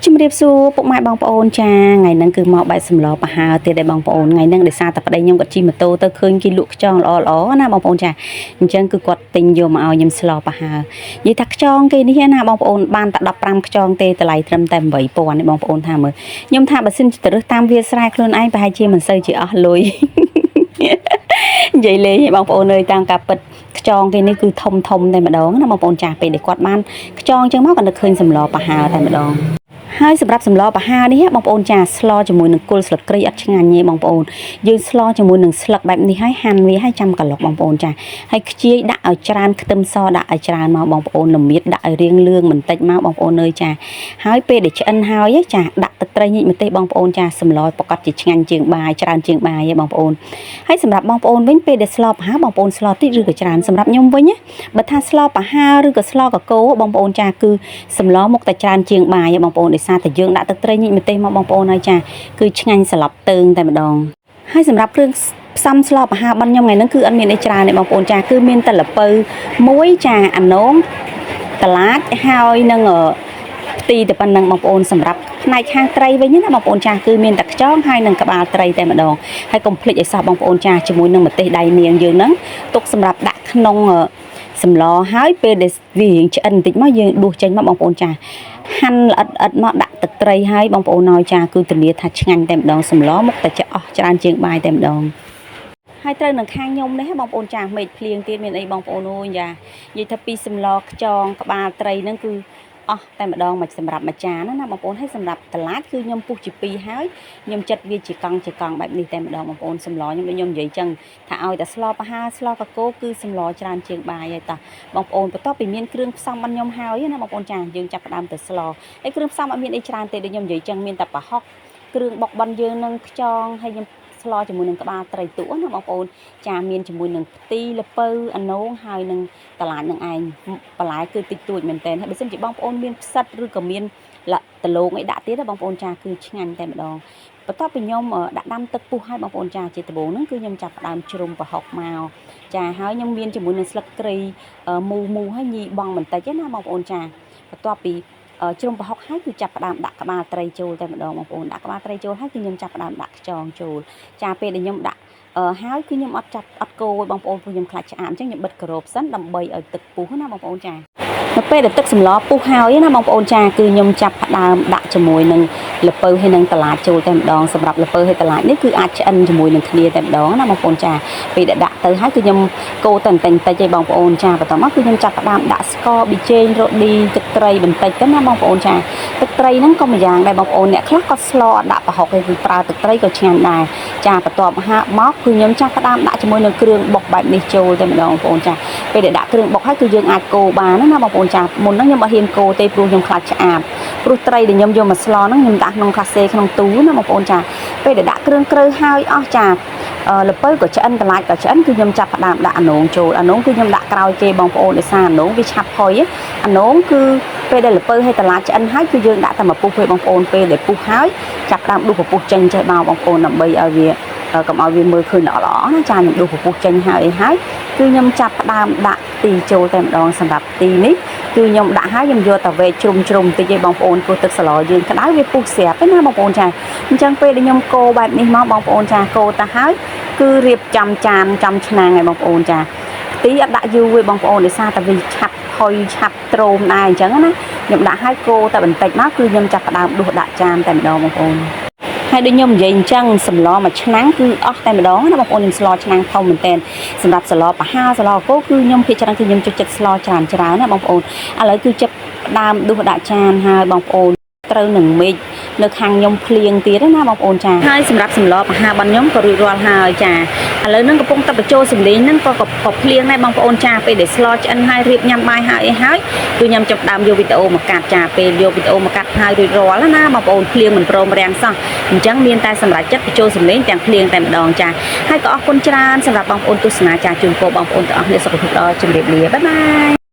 ជំរាបសួរពុកម៉ែបងប្អូនចាថ្ងៃហ្នឹងគឺមកបែកសម្លប្រហើទៀតដែរបងប្អូនថ្ងៃហ្នឹងដោយសារតែប្តីខ្ញុំគាត់ជិះម៉ូតូទៅឃើញគេលក់ខ្យងល្អណាបងប្អូនចាអញ្ចឹងគឺគាត់ទិញយកមកឲ្យខ្ញុំស្លប្រហើនិយាយថាខ្យងគេនេះណាបងប្អូនបានតែ15ខ្យងទេតម្លៃត្រឹមតែ8000នេះបងប្អូនថាមើលខ្ញុំថាបើសិនជាទៅរើសតាមវាស្រែខ្លួនឯងប្រហែលជាមិនសូវជាអស់លុយនិយាយលេងឲ្យបងប្អូនអើយតាមការពិតខ្យងគេនេះគឺធំតែម្ដងណាបងប្អូនចាស់ពេលដែលគាត់បានខ្យងអញ្ចឹងមកគាត់នឹកឃើញសម្លប្រហើតែម្ដងហើយសម្រាប់សម្លប្រហើនេះបងប្អូនចាស្លជាមួយនឹងគល់ស្លឹកគ្រៃអត់ឆ្ងាញ់ទេបងប្អូនយើងស្លជាមួយនឹងស្លឹកបែបនេះហើយហាន់វាហើយចាំកន្លុកបងប្អូនចាហើយខ្ជាយដាក់ឲ្យច្រើនខ្ទឹមសដាក់ឲ្យច្រើនមកបងប្អូនល្មៀតដាក់ឲ្យរៀងលឿងបន្តិចមកបងប្អូនអើយចាហើយពេលដែលឆ្អិនហើយចាដាក់ទឹកត្រីញីកម្ទេសបងប្អូនចាសម្លប្រកាសជាឆ្ងាញ់ជាងបាយច្រើនជាងបាយទេបងប្អូនហើយសម្រាប់បងប្អូនវិញពេលដែលស្លប្រហើបងប្អូនស្លតិចឬក៏ច្រើនសម្រាប់ខ្ញុំវិញបើថាស្លប្រហើឬក៏ស្លកកូរបងប្អូនចាគឺសម្លមុខតែច្រើនជាងបាយទេបងប្អូនដោយសារតែយើងដាក់ទឹកត្រីញីម្ទេសមកបងប្អូនហើយចាគឺឆ្ងាញ់ស្លាប់តើងតែម្ដងហើយសម្រាប់គ្រឿងផ្សំស្លប្រហើរបស់ខ្ញុំថ្ងៃហ្នឹងគឺអត់មានអីច្រើនទេបងប្អូនចាគឺមានតែល្ពៅមួយចាអាណងតឡាចហើយនឹងផ្ទីតែប៉ុណ្្នឹងបងប្អូនសម្រាប់ផ្នែកខាងត្រីវិញណាបងប្អូនចាគឺមានតែខ្យងហើយនឹងក្បាលត្រីតែម្ដងហើយកុំភ្លេចឲ្យសោះបងប្អូនចាជាមួយនឹងម្ទេសដៃនាងយើងហ្នឹងទុកសម្រាប់ដាក់ក្នុងសម្លហើយពេលដែលវារៀងឆ្អិនបន្តិចមកយើងដួសចេញមកបងប្អូនចាហាន់ល្អិតមកដាក់ទឹកត្រីហើយបងប្អូនឲ្យចាគឺធានាថាឆ្ងាញ់តែម្ដងសម្លមុខតែចាអស់ច្រើនជាងបាយតែម្ដងហើយត្រូវនឹងខាងខ្ញុំនេះបងប្អូនចាមេឃភ្លៀងទៀតមានអីបងប្អូនអូយចានិយាយថាពីសម្លខ្យងក្បាលត្រីហ្នឹងគឺអស់តែម្ដងមកសម្រាប់មួយចានណាបងប្អូនហើយសម្រាប់តឡាចគឺខ្ញុំពុះជា2ហើយខ្ញុំចិត្តវាជាកង់បែបនេះតែម្ដងបងប្អូនសម្លខ្ញុំដូចខ្ញុំនិយាយចឹងថាឲ្យតែស្លប្រហើស្លកកូរគឺសម្លច្រើនជាងបាយហើយតាបងប្អូនបន្ទាប់ពីមានគ្រឿងផ្សំរបស់ខ្ញុំហើយណាបងប្អូនចាយើងចាប់ផ្ដើមទៅស្លហើយគ្រឿងផ្សំអត់មានអីច្រើនទេដូចខ្ញុំនិយាយចឹងមានតែប្រហុកគ្រឿងបុកបិណ្ឌយើងនឹងខ្យងហើយខ្ញុំស្លជាមួយនឹងក្បាលត្រីទូណាបងប្អូនចាមានជាមួយនឹងផ្ទីល្ពៅអាណងហើយនឹងតឡាចនឹងឯងបន្លែគឺតិចតួចមែនតើហើយបើសិនជាបងប្អូនមានផ្សិតឬក៏មានដលងអីដាក់ទៀតបងប្អូនចាគឺឆ្ងាញ់តែម្ដងបន្ទាប់ពីខ្ញុំដាក់ដាំទឹកពុះឲ្យបងប្អូនចាជាដំបូងហ្នឹងគឺខ្ញុំចាប់ផ្ដើមជ្រុំប្រហុកមកចាហើយខ្ញុំមានជាមួយនឹងស្លឹកគ្រៃមូហើយញីបងបន្តិចណាបងប្អូនចាបន្ទាប់ពីជ្រុំប្រហុកហើយគឺចាប់ផ្ដើមដាក់ក្បាលត្រីចូលតែម្ដងបងប្អូនដាក់ក្បាលត្រីចូលហើយគឺខ្ញុំចាប់ផ្ដើមដាក់ខ្យងចូលចាពេលដែលខ្ញុំដាក់ហើយគឺខ្ញុំអត់កូរបងប្អូនព្រោះខ្ញុំខ្លាចឆ្អាបអញ្ចឹងខ្ញុំបិទក្របសិនដើម្បីឲ្យទឹកពុះណាបងប្អូនចានៅពេលដែលទឹកសម្លពុះហើយណាបងប្អូនចាគឺខ្ញុំចាប់ផ្ដើមដាក់ជាមួយនឹងល្ពៅហើយនឹងតឡាចចូលតែម្ដងសម្រាប់ល្ពៅហើយតឡាចនេះគឺអាចឆ្អិនជាមួយនឹងគ្នាតែម្ដងណាបងប្អូនចាពេលដែលដាក់ទៅហើយគឺខ្ញុំកូរតែបន្តិចឯងបងប្អូនចាបន្ទាប់មកគឺខ្ញុំចាប់ផ្ដើមដាក់ស្ករប៊ីចេងរ៉ូឌីទឹកត្រីបន្តិចទៅណាបងប្អូនចាទឹកត្រីហ្នឹងក៏ម្យ៉ាងដែរបងប្អូនអ្នកខ្លះក៏ស្លអត់ដាក់ប្រហុកទេគឺប្រើទឹកត្រីក៏ឆ្ងាញ់ដែរចាបន្ទាប់មកគឺខ្ញុំចាប់ផ្ដើមដាក់ជាមួយនឹងគ្រឿងបុកបែបនេះចូលតែម្ដងបងប្អូនចាពេលដែលដាក់គ្រឿងបុកហើយគឺយើងអាចកូរបានណាបងប្អូនចាមុនហ្នឹងខ្ញុំអត់ហ៊ានកូរទេព្រោះខ្ញុំខ្លាចឆ្អាបព្រោះត្រីដែលខ្ញុំយកមកស្លហ្នឹងខ្ញុំដាក់ក្នុងកាសេក្នុងទូណាបងប្អូនចាពេលដែលដាក់គ្រឿងគ្រើហើយអស់ចាល្ពៅក៏ឆ្អិនតឡាចក៏ឆ្អិនគឺខ្ញុំចាប់ផ្ដើមដាក់អាណងចូលអាណងគឺខ្ញុំដាក់ក្រោយគេបងប្អូនដោយសារអាណងវាឆាប់ផុយអាណងគឺពេលដែលល្ពៅហើយតឡាចឆ្អិនហើយគឺយើងដាក់តែមកពុះពេលបងប្អូនពេលដែលពុះហើយចាប់ផ្ដើមដួសពពុះចេញចេះមកបងប្អូនដើម្បីឲ្យវាកុំឲ្យវាមើលឃើញល្អណាចាខ្ញុំដួសពពុះចេញហើយគឺខ្ញុំចាប់ផ្ដើមដាក់ទីចូលតែម្ដងសម្រាប់ទីនេះគឺខ្ញុំដាក់ហើយខ្ញុំយកតែវែកជ្រុំបន្តិចឯងបងប្អូនព្រោះទឹកស្លយើងក្តៅវាពុះស្រាប់ទេណាបងប្អូនចាអញ្ចឹងពេលដែលខ្ញុំកូរបែបនេះមកបងប្អូនចាកូរទៅហើយគឺរៀបចំចានចំឆ្នាំងឯងបងប្អូនចាទីអត់ដាក់យូរទេបងប្អូនដោយសារតែវាឆាប់ផុយឆាប់ទ្រោមដែរអញ្ចឹងណាខ្ញុំដាក់ហើយកូរតែបន្តិចមកគឺខ្ញុំចាប់ផ្ដើមដួសដាក់ចានតែម្ដងបងប្អូនហើយដូចខ្ញុំនិយាយអញ្ចឹងសម្លមួយឆ្នាំងគឺអស់តែម្ដងណាបងប្អូនខ្ញុំស្លឆ្នាំងធំមែនតើសម្រាប់ស្លប្រហើស្លកកូរគឺខ្ញុំភាគច្រើនគឺខ្ញុំចូលចិត្តស្លច្រើនណាបងប្អូនឥឡូវគឺចាប់ដើមដួសដាក់ចានហើយបងប្អូនត្រូវនឹងមេឃនៅខាងខ្ញុំភ្លៀងទៀតណាបងប្អូនចាហើយសម្រាប់សម្លប្រហើរបស់ខ្ញុំក៏រួចរាល់ហើយចាឥឡូវហ្នឹងកំពុងតែបញ្ចូលសម្លេងហ្នឹងក៏ភ្លៀងដែរបងប្អូនចាពេលដែលស្លឆ្អិនហើយរៀបញ៉ាំបាយហើយគឺខ្ញុំចាប់ដើមយកវីដេអូមកកាត់ចាពេលយកវីដេអូមកកាត់ហើយរួចរាល់ណាបងប្អូនភ្លៀងមិនព្រមរាំងសោះអញ្ចឹងមានតែសម្រាប់ចិត្តបញ្ចូលសម្លេងទាំងភ្លៀងតែម្ដងចាហើយក៏អរគុណច្រើនសម្រាប់បងប្អូនទស្សនាចាជូនពរបងប្អូនទាំងអស់គ្នាសុខភាពល្អជម្រាបលាបាយបាយ